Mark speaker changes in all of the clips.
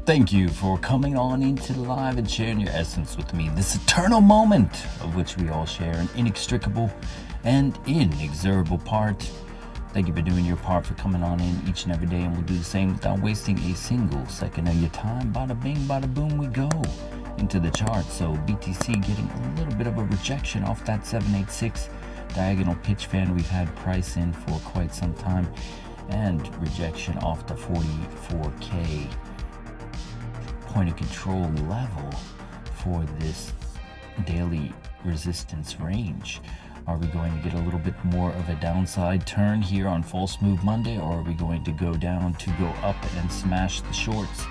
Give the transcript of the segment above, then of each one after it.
Speaker 1: Thank you for coming on into the live and sharing your essence with me. This eternal moment of which we all share an inextricable and inexorable part. Thank you for doing your part, for coming on in each and every day, and we'll do the same without wasting a single second of your time. Bada bing, bada boom, we go into the charts. So BTC getting a little bit of a rejection off that 786 diagonal pitch fan we've had price in for quite some time, and rejection off the 44K point of control level for this daily resistance range. Are we going to get a little bit more of a downside turn here on False Move Monday, or are we going to go down to go up and smash the shorts?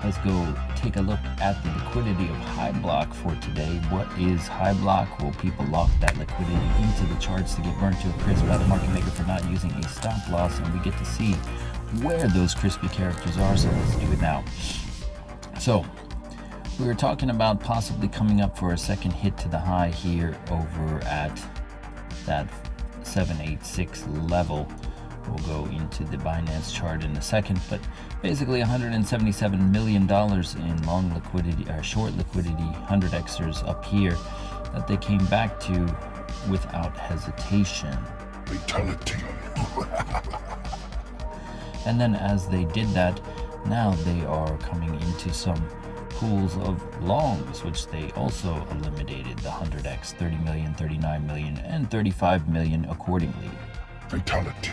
Speaker 1: Let's go take a look at the liquidity of high block for today. What is high block? Well, people lock that liquidity into the charts to get burnt to a crisp by the market maker for not using a stop loss, and we get to see where those crispy characters are. So let's do it now. So we were talking about possibly coming up for a second hit to the high here over at that 786 level. We'll go into the Binance chart in a second, but basically $177 million in long liquidity or short liquidity 100xers up here that they came back to without hesitation.
Speaker 2: Fatality.
Speaker 1: And then as they did that, now they are coming into some pools of longs, which they also eliminated the 100x, 30 million, 39 million, and 35 million accordingly.
Speaker 2: Fatality.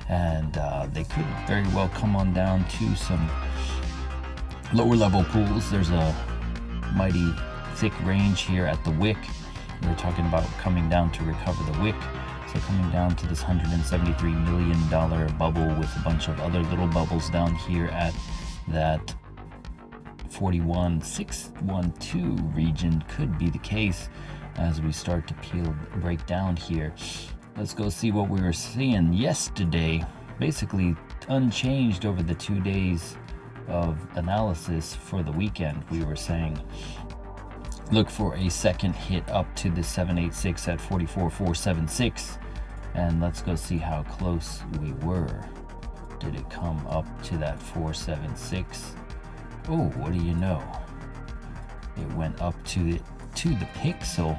Speaker 1: And they could very well come on down to some lower level pools. There's a mighty thick range here at the wick. We're talking about coming down to recover the wick. So coming down to this $173 million bubble with a bunch of other little bubbles down here at that 41,612 region could be the case as we start to break down here. Let's go see what we were seeing yesterday. Basically unchanged over the 2 days of analysis for the weekend. We were saying look for a second hit up to the 786 at 44,476, and let's go see how close we were. Did it come up to that 476? Oh, what do you know? It went up to the pixel,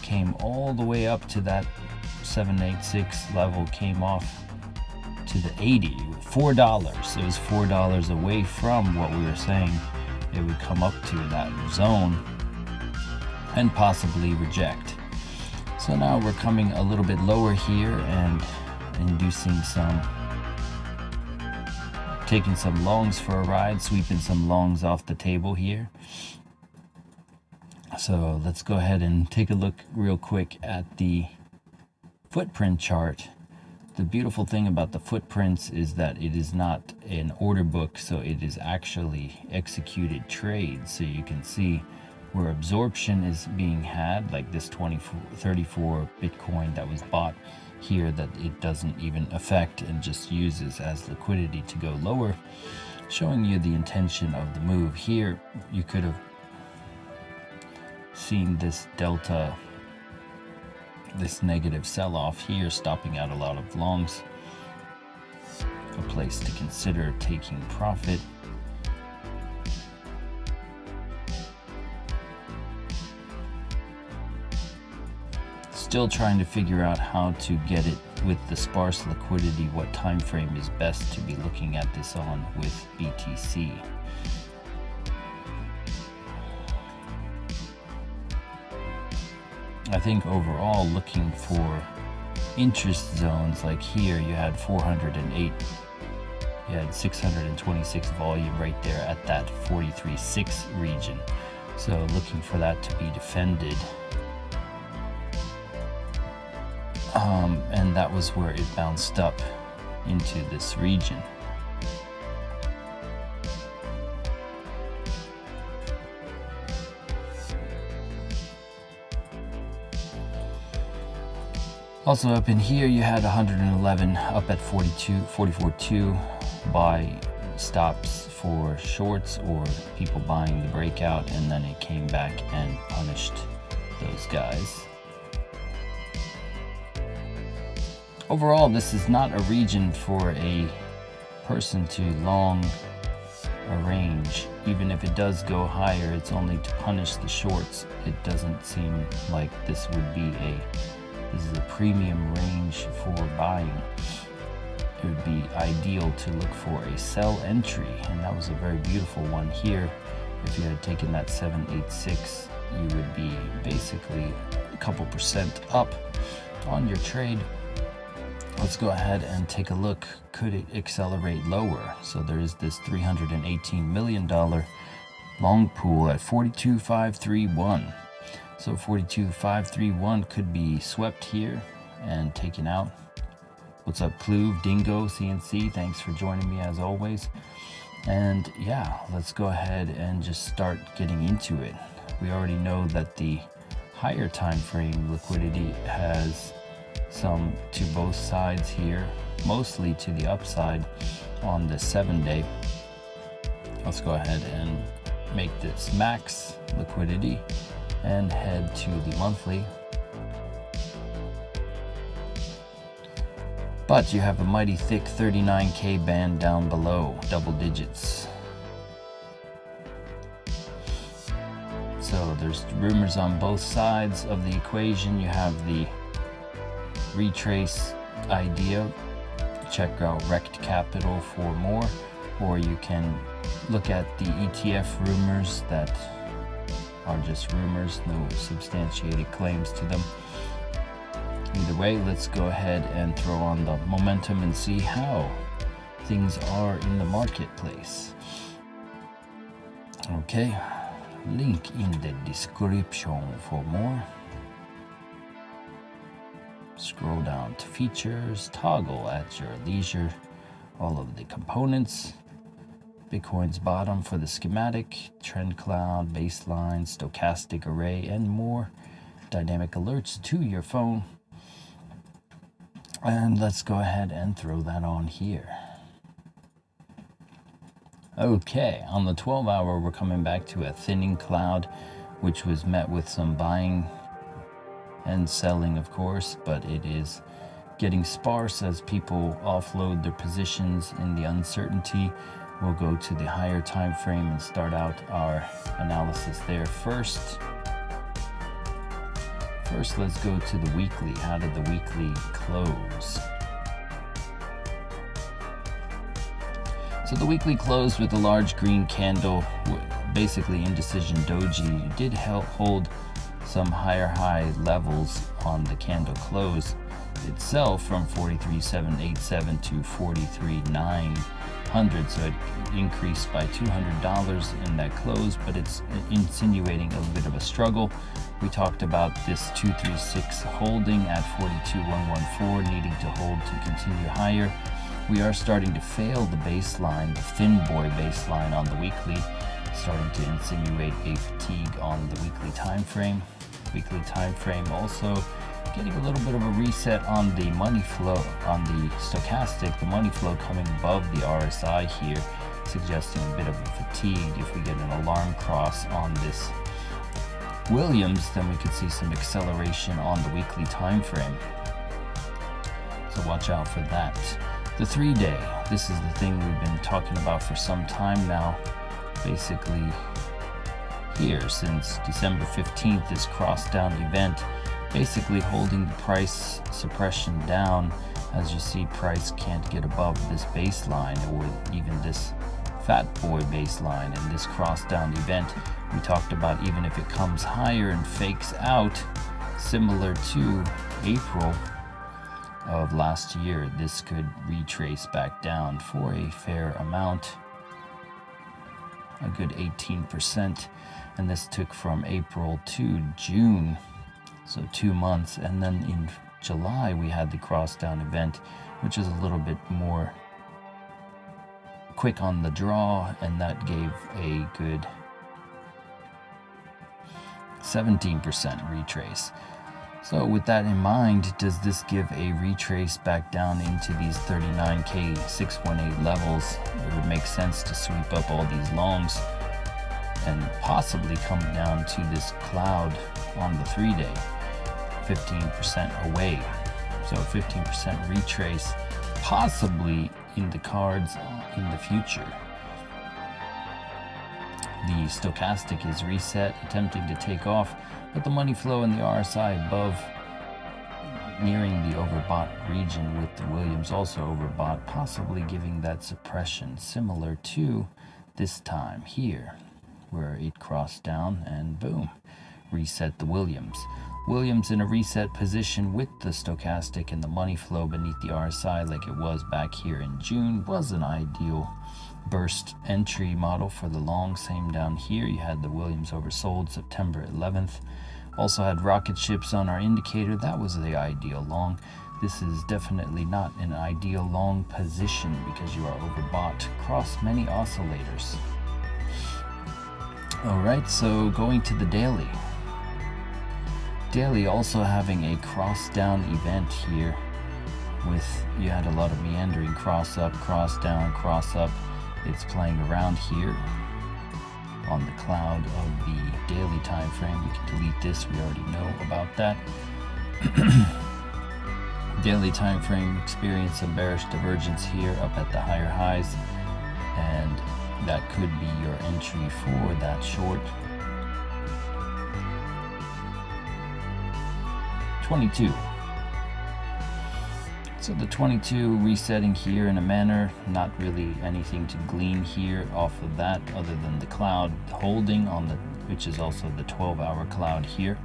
Speaker 1: came all the way up to that 786 level, came off to the 80, $4. It was $4 away from what we were saying it would come up to that zone and possibly reject. So now we're coming a little bit lower here and inducing taking some longs for a ride, sweeping some longs off the table here. So let's go ahead and take a look real quick at the footprint chart. The beautiful thing about the footprints is that it is not an order book, so it is actually executed trades. So you can see where absorption is being had, like this 34 Bitcoin that was bought here, that it doesn't even affect and just uses as liquidity to go lower, showing you the intention of the move. Here you could have seen this delta, this negative sell-off here, stopping out a lot of longs. A place to consider taking profit. Still trying to figure out how to get it with the sparse liquidity, what time frame is best to be looking at this on with BTC. I think overall, looking for interest zones, like here you had 408, you had 626 volume right there at that 43.6 region. So looking for that to be defended. And that was where it bounced up into this region. Also up in here you had 111 up at 44.2 buy stops for shorts or people buying the breakout, and then it came back and punished those guys. Overall, this is not a region for a person to long arrange. Even if it does go higher, it's only to punish the shorts. It doesn't seem like this would be this is a premium range for buying. It would be ideal to look for a sell entry, and that was a very beautiful one here. If you had taken that 786, you would be basically a couple percent up on your trade. Let's go ahead and take a look. Could it accelerate lower? So there is this $318 million long pool at 42,531. So 42,531 could be swept here and taken out. What's up, Pluve, Dingo, CNC? Thanks for joining me as always. And yeah, let's go ahead and just start getting into it. We already know that the higher time frame liquidity has some to both sides here, mostly to the upside on the 7-day. Let's go ahead and make this max liquidity and head to the monthly. But you have a mighty thick 39K band down below, double digits. So there's rumors on both sides of the equation. You have the retrace idea. Check out Rect Capital for more, or you can look at the ETF rumors that are just rumors, no substantiated claims to them. Either way, let's go ahead and throw on the momentum and see how things are in the marketplace. Okay, link in the description for more. Scroll down to features, toggle at your leisure all of the components. Bitcoin's bottom for the schematic, trend cloud, baseline, stochastic array, and more. Dynamic alerts to your phone. And let's go ahead and throw that on here. Okay, on the 12-hour, we're coming back to a thinning cloud, which was met with some buying and selling, of course, but it is getting sparse as people offload their positions in the uncertainty. We'll go to the higher time frame and start out our analysis there first. First, let's go to the weekly. How did the weekly close? So the weekly closed with a large green candle, basically indecision doji. It did hold some higher high levels on the candle close itself from 43,787 to 43,900, so it increased by $200 in that close, but it's insinuating a bit of a struggle. We talked about this 236 holding at 42,114, needing to hold to continue higher. We are starting to fail the baseline, the thin boy baseline on the weekly, starting to insinuate a fatigue on the weekly time frame. Weekly time frame also getting a little bit of a reset on the money flow, on the stochastic, the money flow coming above the RSI here, suggesting a bit of a fatigue. If we get an alarm cross on this Williams, then we could see some acceleration on the weekly time frame. So watch out for that. The 3-day, this is the thing we've been talking about for some time now, basically here since December 15th, this cross down event, basically holding the price suppression down. As you see, price can't get above this baseline or even this fat boy baseline. In this cross down event, we talked about even if it comes higher and fakes out, similar to April of last year, this could retrace back down for a fair amount, a good 18%, and this took from April to June, so 2 months. And then in July we had the cross down event, which is a little bit more quick on the draw, and that gave a good 17% retrace. So with that in mind, does this give a retrace back down into these 39K 618 levels? It would make sense to sweep up all these longs and possibly come down to this cloud on the 3-day, 15% away. So 15% retrace possibly in the cards in the future. The stochastic is reset, attempting to take off, but the money flow in the RSI above, nearing the overbought region with the Williams also overbought, possibly giving that suppression similar to this time here, where it crossed down and boom, reset the Williams. Williams in a reset position with the stochastic and the money flow beneath the RSI like it was back here in June was an ideal burst entry model for the long. Same down here, you had the Williams oversold September 11th. Also had rocket ships on our indicator. That was the ideal long. This is definitely not an ideal long position because you are overbought across many oscillators. Alright, so going to the daily. Daily also having a cross down event here with, you had a lot of meandering cross up, cross down, cross up. It's playing around here on the cloud of the daily time frame. We can delete this, we already know about that. Daily time frame experienced some bearish divergence here up at the higher highs, and that could be your entry for that short. 22. So the 22 resetting here in a manner, not really anything to glean here off of that other than the cloud holding on the, which is also the 12-hour cloud here.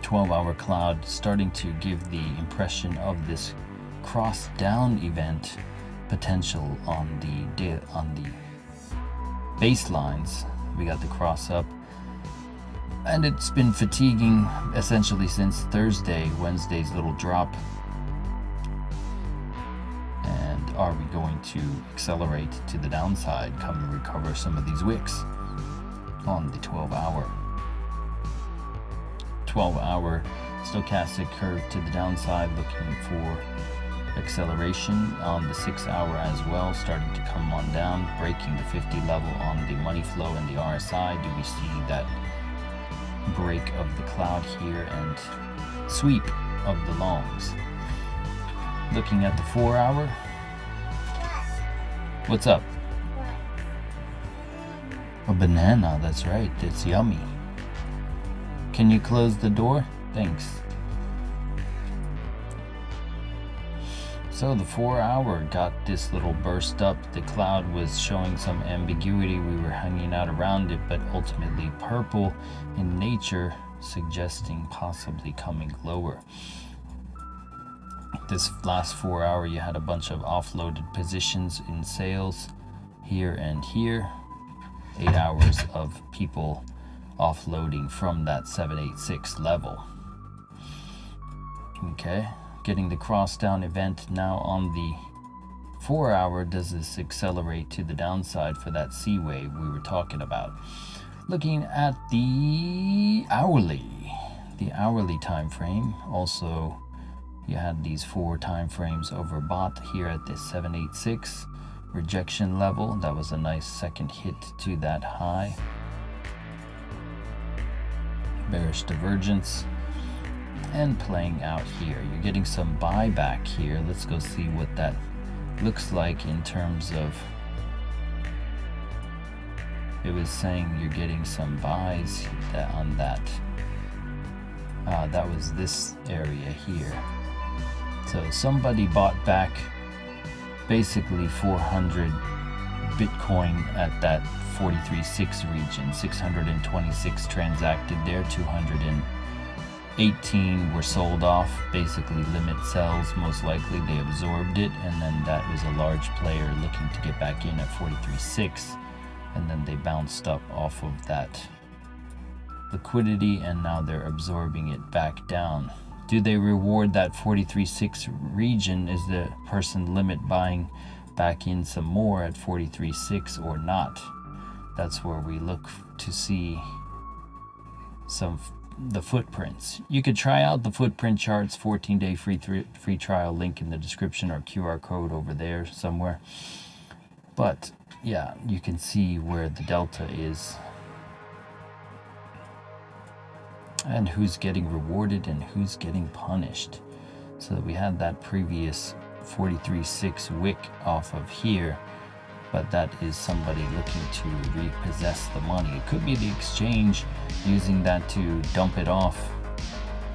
Speaker 1: 12-hour cloud starting to give the impression of this cross down event potential on the baselines. We got the cross up, and it's been fatiguing essentially since Thursday, Wednesday's little drop. And are we going to accelerate to the downside, come and recover some of these wicks on the 12-hour. 12-hour stochastic curve to the downside, looking for acceleration on the 6-hour as well, starting to come on down, breaking the 50 level on the money flow and the RSI. Do we see that break of the cloud here and sweep of the longs? Looking at the 4-hour. What's up? A banana, that's right, it's yummy. Can you close the door? Thanks. So the 4-hour got this little burst up. The cloud was showing some ambiguity. We were hanging out around it, but ultimately purple in nature, suggesting possibly coming lower. This last 4-hour, you had a bunch of offloaded positions in sales here and here. 8 hours of people offloading from that 786 level. Okay, getting the cross down event now on the 4-hour. Does this accelerate to the downside for that C wave we were talking about? Looking at the hourly time frame, also you had these 4 time frames overbought here at this 786 rejection level. That was a nice second hit to that high. Bearish divergence and playing out here. You're getting some buyback here. Let's go see what that looks like in terms of, it was saying you're getting some buys on that. That was this area here. So somebody bought back basically 400 Bitcoin at that 43.6 region. 626 transacted there, 218 were sold off, basically limit sells. Most likely they absorbed it, and then that was a large player looking to get back in at 43.6, and then they bounced up off of that liquidity, and now they're absorbing it back down. Do they reward that 43.6 region? Is the person limit buying back in some more at 43.6 or not? That's where we look to see the footprints. You could try out the footprint charts, 14-day free trial, link in the description or QR code over there somewhere. But yeah, you can see where the delta is and who's getting rewarded and who's getting punished. So we had that previous 43.6 wick off of here, but that is somebody looking to repossess the money. It could be the exchange using that to dump it off.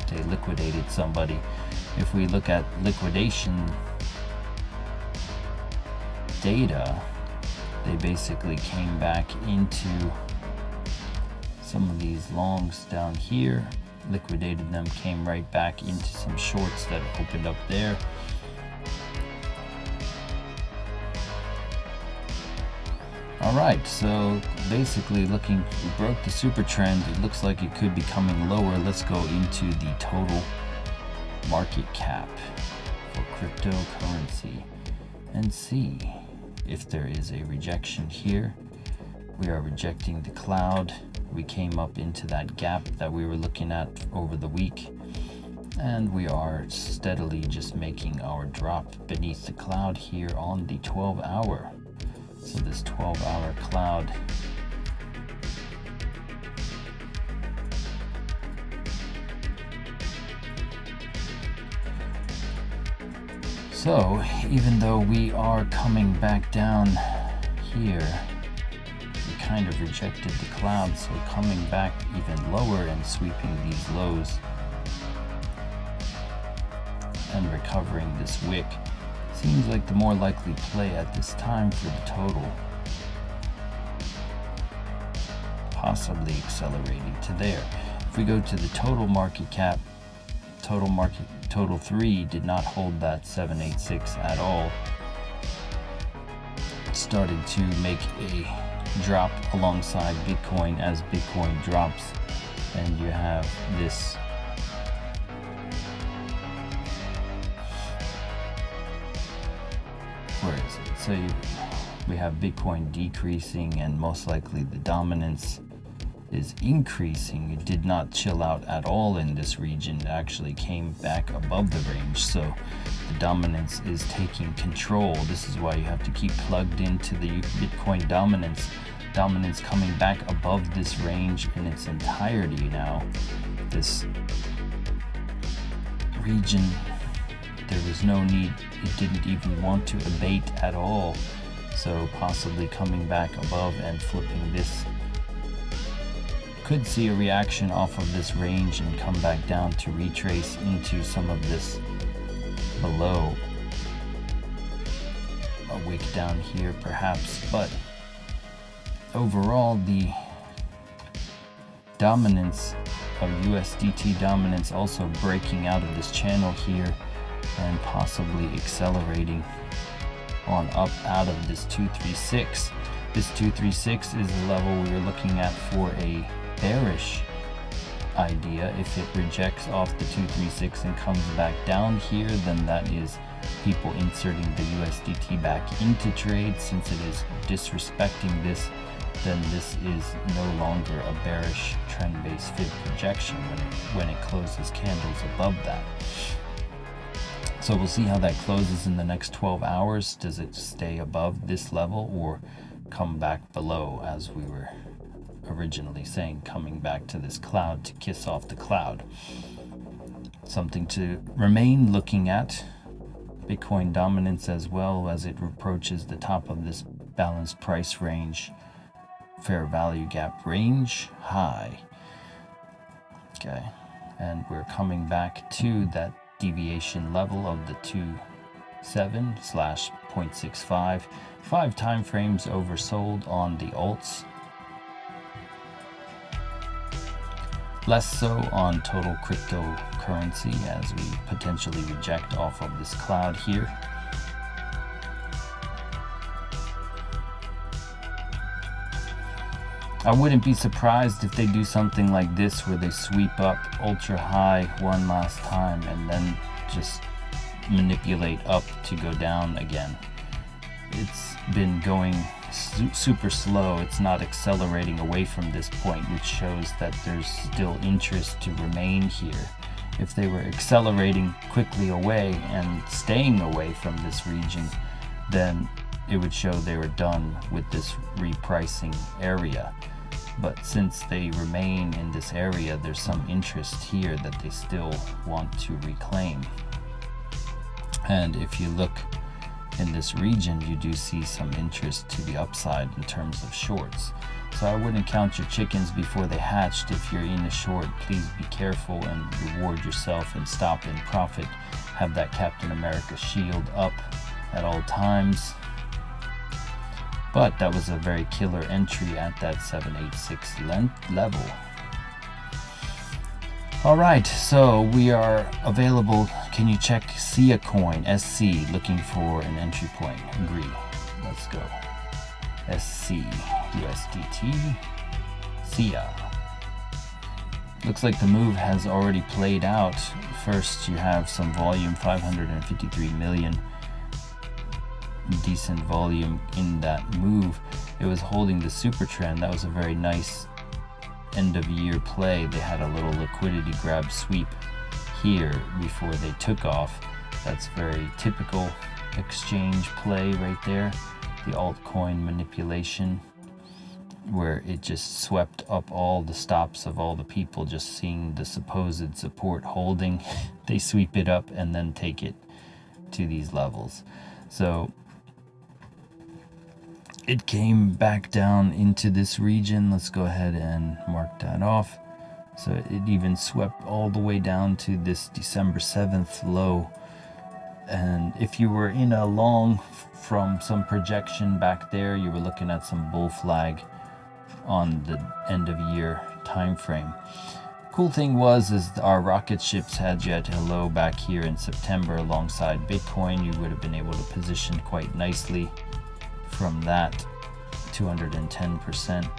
Speaker 1: They liquidated somebody. If we look at liquidation data, they basically came back into some of these longs down here, liquidated them, came right back into some shorts that opened up there. Alright, so basically looking, we broke the super trend. It looks like it could be coming lower. Let's go into the total market cap for cryptocurrency and see if there is a rejection here. We are rejecting the cloud. We came up into that gap that we were looking at over the week, and we are steadily just making our drop beneath the cloud here on the 12-hour. So this 12-hour cloud so even though we are coming back down here, we kind of rejected the cloud, so coming back even lower and sweeping these lows and recovering this wick seems like the more likely play at this time for the total, possibly accelerating to there. If we go to the total market cap, total 3 did not hold that 786 at all. It started to make a drop alongside Bitcoin as Bitcoin drops, and you have this where So we have Bitcoin decreasing, and most likely the dominance is increasing. It did not chill out at all in this region. It actually came back above the range. So the dominance is taking control. This is why you have to keep plugged into the Bitcoin dominance. Dominance coming back above this range in its entirety now. This region, there was no need. It didn't even want to abate at all. So possibly coming back above and flipping this. Could see a reaction off of this range and come back down to retrace into some of this below. A wick down here perhaps, but overall the dominance of USDT dominance also breaking out of this channel here and possibly accelerating on up out of this 236. This 236 is the level we were looking at for a bearish idea. If it rejects off the 236 and comes back down here, then that is people inserting the USDT back into trade. Since it is disrespecting this, then this is no longer a bearish trend-based fib projection when it closes candles above that. So we'll see how that closes in the next 12 hours. Does it stay above this level or come back below, as we were originally saying, coming back to this cloud to kiss off the cloud? Something to remain looking at. Bitcoin dominance as well, as it approaches the top of this balanced price range, fair value gap range high. Okay, and we're coming back to that deviation level of the 2.7/0.65. 5 time frames oversold on the alts. Less so on total cryptocurrency, as we potentially reject off of this cloud here. I wouldn't be surprised if they do something like this, where they sweep up ultra high one last time and then just manipulate up to go down again. It's been going super slow. It's not accelerating away from this point, which shows that there's still interest to remain here. If they were accelerating quickly away and staying away from this region, then it would show they were done with this repricing area. But since they remain in this area, there's some interest here that they still want to reclaim. And if you look in this region, you do see some interest to the upside in terms of shorts. So I wouldn't count your chickens before they hatched. If you're in a short, please be careful and reward yourself and stop in profit. Have that Captain America shield up at all times. But that was a very killer entry at that 786 level. All right, so we are available. Can you check SIA coin, SC, looking for an entry point? Agree. Let's go. SC, USDT, SIA. Looks like the move has already played out. First, you have some volume, 553 million. Decent volume in that move. It was holding the super trend. That was a very nice end of year play. They had a little liquidity grab sweep here before they took off. That's very typical exchange play right there. The altcoin manipulation, where it just swept up all the stops of all the people just seeing the supposed support holding. They sweep it up and then take it to these levels. So it came back down into this region. Let's go ahead and mark that off. So it even swept all the way down to this December 7th low. And if you were in a long from some projection back there, you were looking at some bull flag on the end of year time frame. Cool thing was our rocket ships had you at a low back here in September alongside Bitcoin. You would have been able to position quite nicely from that. 210%,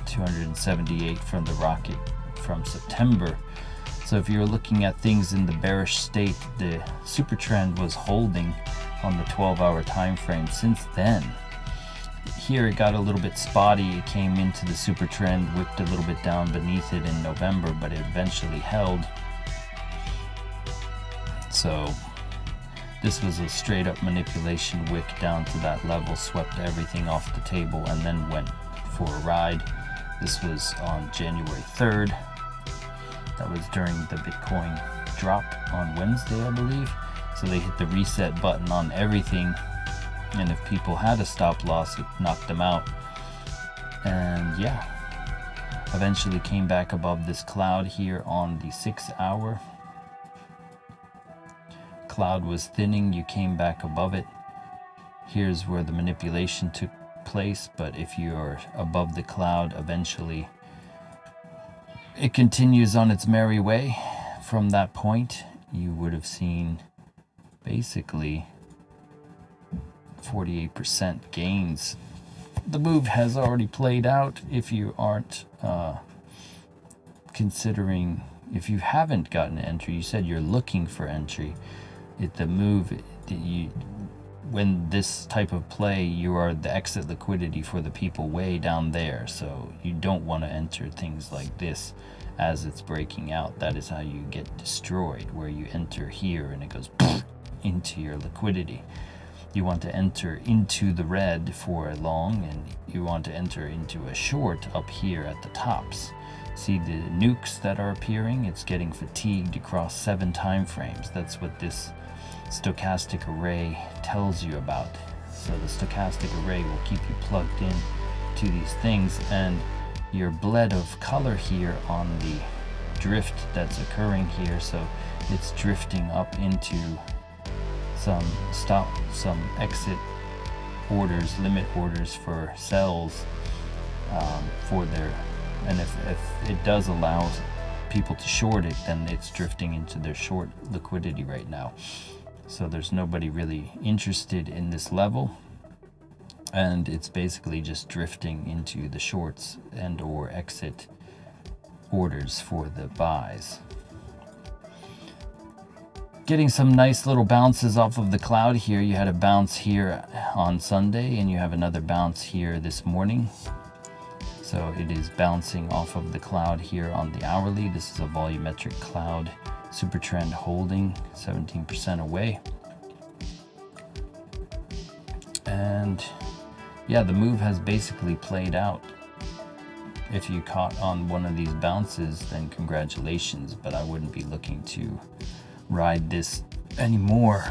Speaker 1: 278 from the rocket from September. So if you're looking at things in the bearish state, the super trend was holding on the 12-hour time frame. Since then, here it got a little bit spotty. It came into the super trend, wicked a little bit down beneath it in November, but it eventually held. So this was a straight up manipulation wick down to that level, swept everything off the table, and then went for a ride. This was on January 3rd. That was during the Bitcoin drop on Wednesday, I believe. So they hit the reset button on everything, and if people had a stop loss, it knocked them out. And yeah, eventually came back above this cloud here on the 6-hour. Cloud was thinning, you came back above it. Here's where the manipulation took place, but if you're above the cloud, eventually it continues on its merry way. From that point, you would have seen basically 48% gains. The move has already played out. If you aren't considering, if you haven't gotten an entry, you said you're looking for entry. The move, when this type of play, you are the exit liquidity for the people way down there. So you don't want to enter things like this as it's breaking out. That is how you get destroyed, where you enter here and it goes into your liquidity. You want to enter into the red for a long, and you want to enter into a short up here at the tops. See the nukes that are appearing? It's getting fatigued across 7 time frames. That's what this stochastic array tells you about. So the stochastic array will keep you plugged in to these things, and your bled of color here on the drift that's occurring here. So it's drifting up into some exit orders, limit orders for sells for their, and if it does allow people to short it, then it's drifting into their short liquidity right now. So there's nobody really interested in this level, and it's basically just drifting into the shorts and or exit orders for the buys. Getting some nice little bounces off of the cloud here. You had a bounce here on Sunday, and you have another bounce here this morning. So it is bouncing off of the cloud here on the hourly. This is a volumetric cloud, super trend holding 17% away. And yeah, the move has basically played out. If you caught on one of these bounces, then congratulations, but I wouldn't be looking to ride this anymore.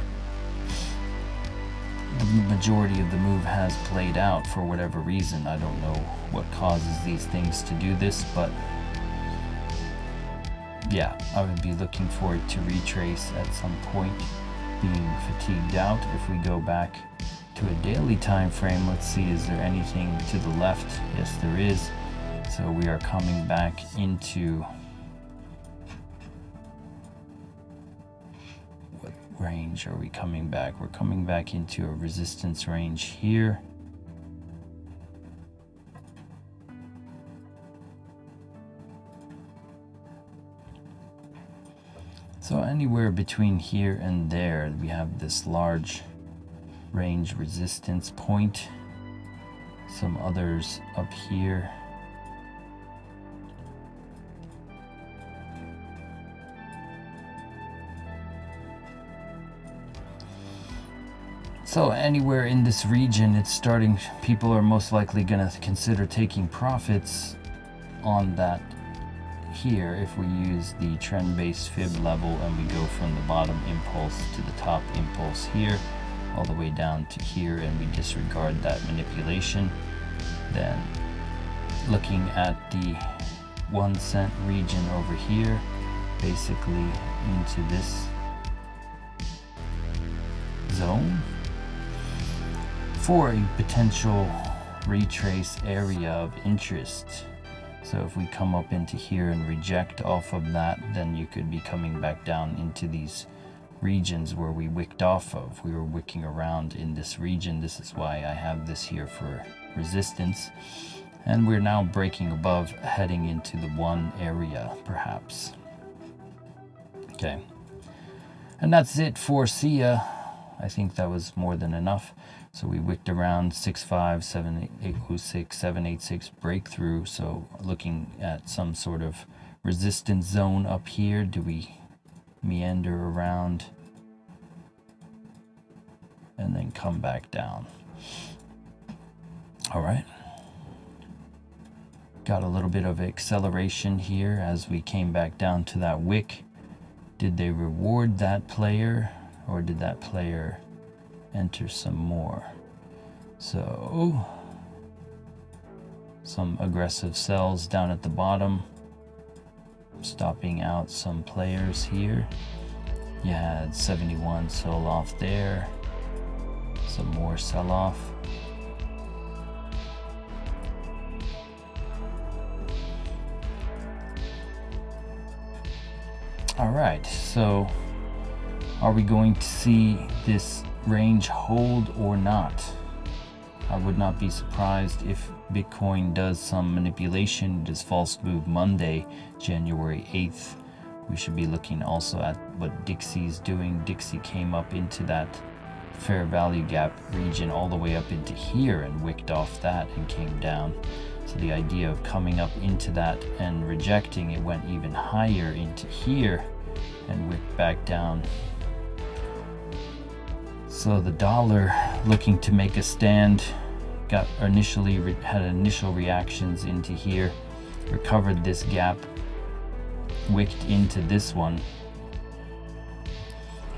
Speaker 1: The majority of the move has played out for whatever reason. I don't know what causes these things to do this, but yeah, I would be looking for it to retrace at some point, being fatigued out. If we go back to a daily time frame, let's see, is there anything to the left? Yes, there is. So we are coming back into what range are we coming back? We're coming back into a resistance range here. So anywhere between here and there, we have this large range resistance point. Some others up here. So anywhere in this region, it's starting, people are most likely going to consider taking profits on that here. If we use the trend-based fib level and we go from the bottom impulse to the top impulse here, all the way down to here, and we disregard that manipulation, then looking at the 1 cent region over here, basically into this zone for a potential retrace area of interest. So if we come up into here and reject off of that, then you could be coming back down into these regions where we wicked off of. We were wicking around in this region. This is why I have this here for resistance. And we're now breaking above, heading into the 1 area, perhaps. Okay. And that's it for see ya. I think that was more than enough. So we wicked around 6.5, 7.806, 7.86 breakthrough. So looking at some sort of resistance zone up here. Do we meander around and then come back down? All right. Got a little bit of acceleration here as we came back down to that wick. Did they reward that player, or did that player enter some more? So some aggressive sells down at the bottom, stopping out some players here. You had 71 sell off there, some more sell off. All right, so are we going to see this range hold or not? I would not be surprised if Bitcoin does some manipulation. It is False Move Monday, January 8th. We should be looking also at what Dixie's doing. Dixie came up into that fair value gap region all the way up into here and wicked off that and came down. So the idea of coming up into that and rejecting it, went even higher into here and wicked back down. So the dollar looking to make a stand, got initially had initial reactions into here, recovered this gap, wicked into this one.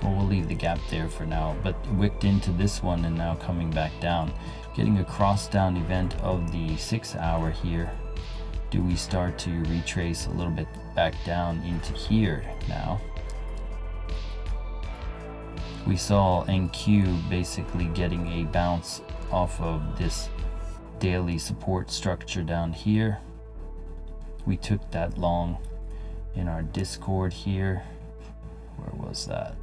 Speaker 1: Well, we'll leave the gap there for now, but wicked into this one and now coming back down, getting a cross down event of the 6 hour here. Do we start to retrace a little bit back down into here now? We saw NQ basically getting a bounce off of this daily support structure down here. We took that long in our Discord here. Where was that?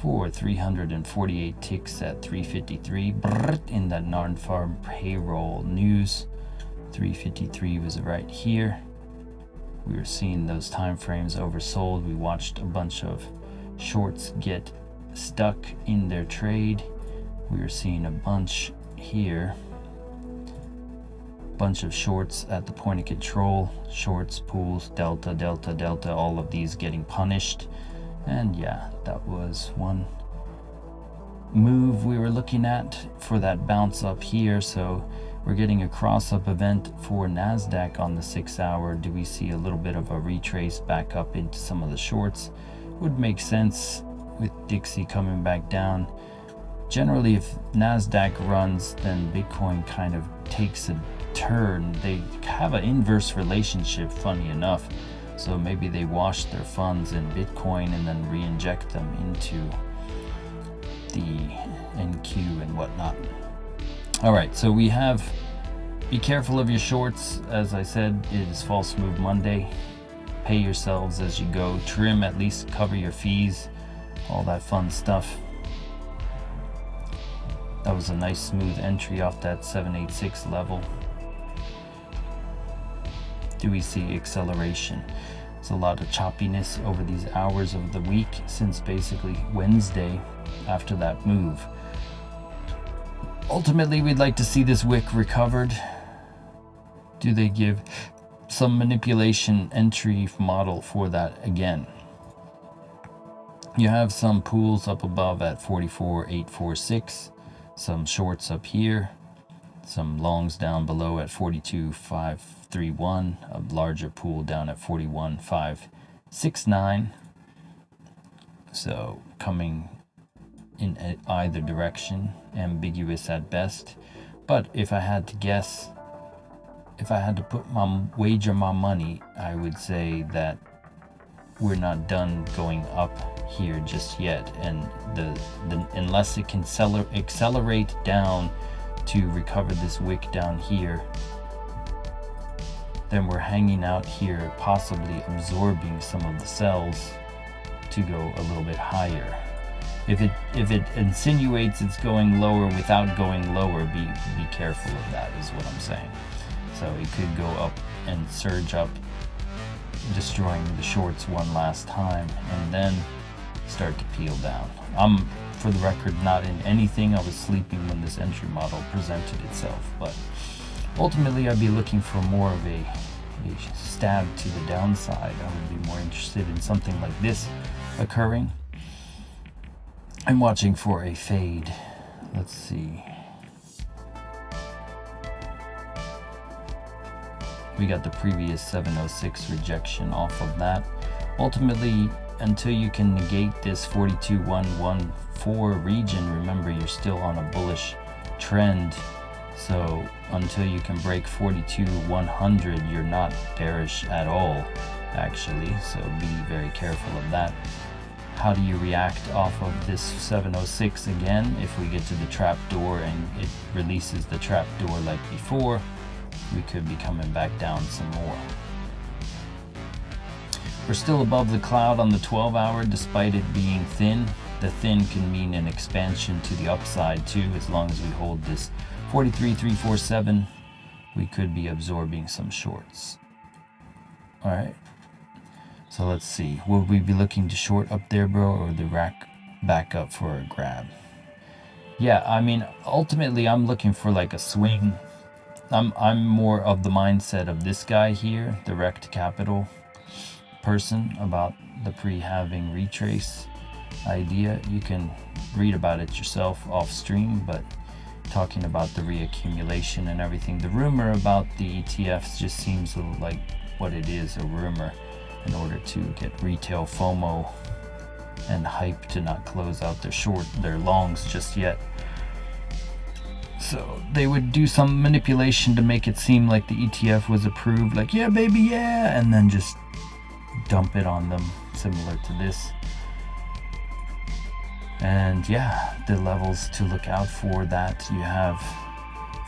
Speaker 1: For 348 ticks at 353 in that non-farm payroll news. 353 was right here. We were seeing those time frames oversold. We watched a bunch of shorts get stuck in their trade. We were seeing a bunch here, bunch of shorts at the point of control, shorts, pools, delta, delta, delta, all of these getting punished. And yeah, that was one move we were looking at for that bounce up here. So we're getting a cross up event for NASDAQ on the 6 hour. Do we see a little bit of a retrace back up into some of the shorts? Would make sense with Dixie coming back down. Generally, if NASDAQ runs, then Bitcoin kind of takes a turn. They have an inverse relationship, funny enough. So maybe they wash their funds in Bitcoin and then re-inject them into the NQ and whatnot. All right, so we have, be careful of your shorts. As I said, it is False Move Monday. Pay yourselves as you go. Trim, at least cover your fees, all that fun stuff. That was a nice smooth entry off that 786 level. Do we see acceleration? It's a lot of choppiness over these hours of the week since basically Wednesday after that move. Ultimately, we'd like to see this wick recovered. Do they give some manipulation entry model for that again? You have some pools up above at 44,846, some shorts up here, some longs down below at 42,531, a larger pool down at 41,569. So coming in either direction, ambiguous at best. But if I had to guess, if I had to put wager my money, I would say that we're not done going up here just yet, and unless it can accelerate down to recover this wick down here, then we're hanging out here, possibly absorbing some of the sells to go a little bit higher. If it insinuates it's going lower without going lower, be careful of that, is what I'm saying. So it could go up and surge up, destroying the shorts one last time, and then start to peel down. I'm, for the record, not in anything. I was sleeping when this entry model presented itself, but ultimately I'd be looking for more of a stab to the downside. I would be more interested in something like this occurring. I'm watching for a fade. Let's see. We got the previous 706 rejection off of that. Ultimately, until you can negate this 42114 region, remember you're still on a bullish trend. So until you can break 42100, you're not bearish at all, actually. So be very careful of that. How do you react off of this 706 again? If we get to the trap door and it releases the trap door like before, we could be coming back down some more. We're still above the cloud on the 12-hour despite it being thin. The thin can mean an expansion to the upside too. As long as we hold this 43,347, we could be absorbing some shorts. All right, so let's see. Will we be looking to short up there, bro, or the rack back up for a grab? Yeah, I mean, ultimately I'm looking for like a swing. I'm more of the mindset of this guy here, the Rect Capital person, about the pre-halving retrace idea. You can read about it yourself off stream, but talking about the reaccumulation and everything, the rumor about the ETFs just seems like what it is, a rumor, in order to get retail FOMO and hype to not close out their longs just yet. So they would do some manipulation to make it seem like the ETF was approved, like, yeah baby, yeah, and then just dump it on them, similar to this. And yeah, the levels to look out for that, you have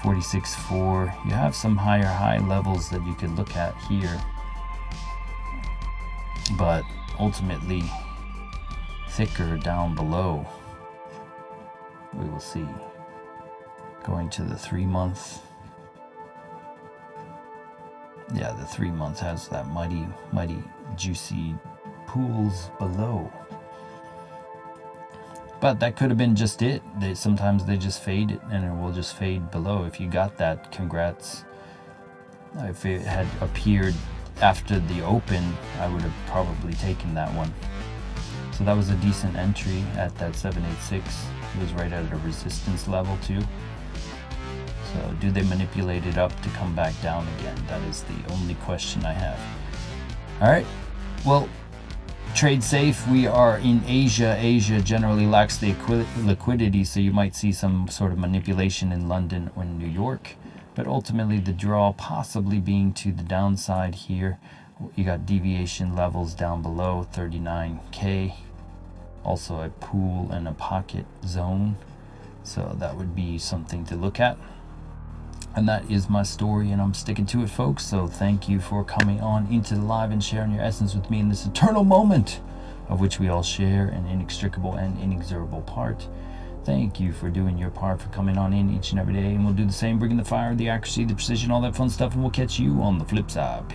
Speaker 1: 46.4, you have some higher high levels that you could look at here, but ultimately thicker down below. We will see. Going to the 3-month. Yeah, the 3-month has that mighty juicy pools below. But that could have been just it. Sometimes they just fade it and it will just fade below. If you got that, congrats. If it had appeared after the open, I would have probably taken that one. So that was a decent entry at that 786. It was right at a resistance level too. So do they manipulate it up to come back down again? That is the only question I have. All right, well, trade safe. We are in Asia. Asia generally lacks the liquidity, so you might see some sort of manipulation in London or New York. But ultimately the draw possibly being to the downside here. You got deviation levels down below 39K. Also a pool and a pocket zone. So that would be something to look at. And that is my story, and I'm sticking to it, folks. So thank you for coming on into the live and sharing your essence with me in this eternal moment of which we all share an inextricable and inexorable part. Thank you for doing your part, for coming on in each and every day, and we'll do the same, bringing the fire, the accuracy, the precision, all that fun stuff, and we'll catch you on the flip side. Peace.